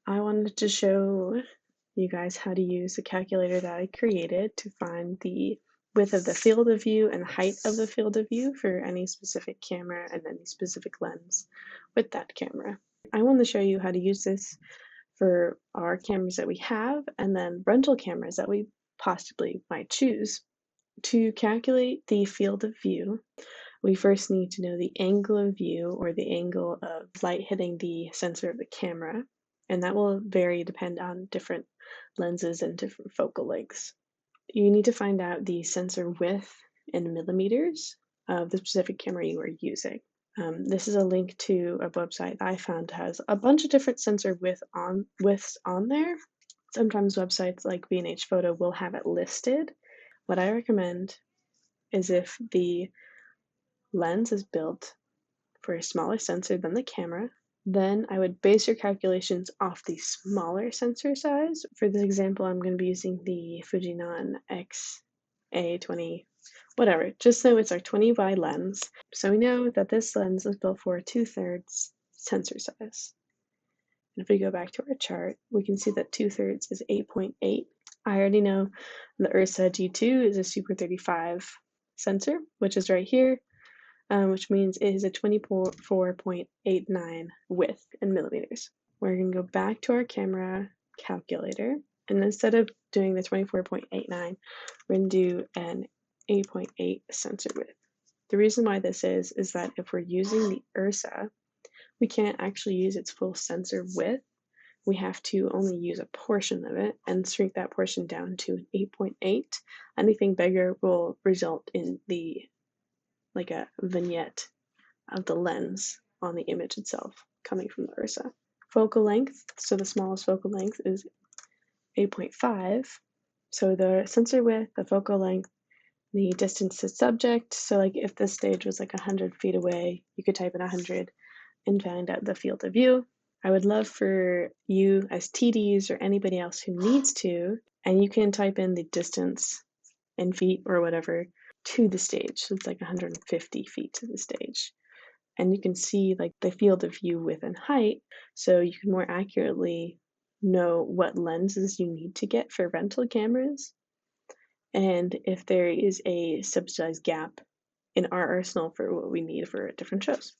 I wanted to show you guys how to use the calculator that I created to find the width of the field of view and height of the field of view for any specific camera and any specific lens with that camera. I want to show you how to use this for our cameras that we have and then rental cameras that we possibly might choose. To calculate the field of view, we first need to know the angle of view or the angle of light hitting the sensor of the camera, and that will vary depend on different lenses and different focal lengths. You need to find out the sensor width in millimeters of the specific camera you are using. This is a link to a website I found has a bunch of different sensor widths on there. Sometimes websites like B&H Photo will have it listed. What I recommend is if the lens is built for a smaller sensor than the camera, then I would base your calculations off the smaller sensor size. For this example, I'm going to be using the Fujinon X-A20, whatever, just so it's our 20 wide lens. So we know that this lens is built for a 2/3 sensor size. And if we go back to our chart, we can see that 2/3 is 8.8. I already know the Ursa G2 is a Super 35 sensor, which is right here, which means it is a 24.89 width in millimeters. We're going to go back to our camera calculator, and instead of doing the 24.89, we're going to do an 8.8 sensor width. The reason why this is that if we're using the Ursa, we can't actually use its full sensor width. We have to only use a portion of it and shrink that portion down to an 8.8. Anything bigger will result in like a vignette of the lens on the image itself coming from the Ursa. Focal length, so the smallest focal length is 8.5. So the sensor width, the focal length, the distance to subject. So like if this stage was like 100 feet away, you could type in 100 and find out the field of view. I would love for you as TDs or anybody else who needs to, and you can type in the distance in feet or whatever to the stage. So it's like 150 feet to the stage. And you can see like the field of view width and height, so you can more accurately know what lenses you need to get for rental cameras and if there is a subsidized gap in our arsenal for what we need for different shows.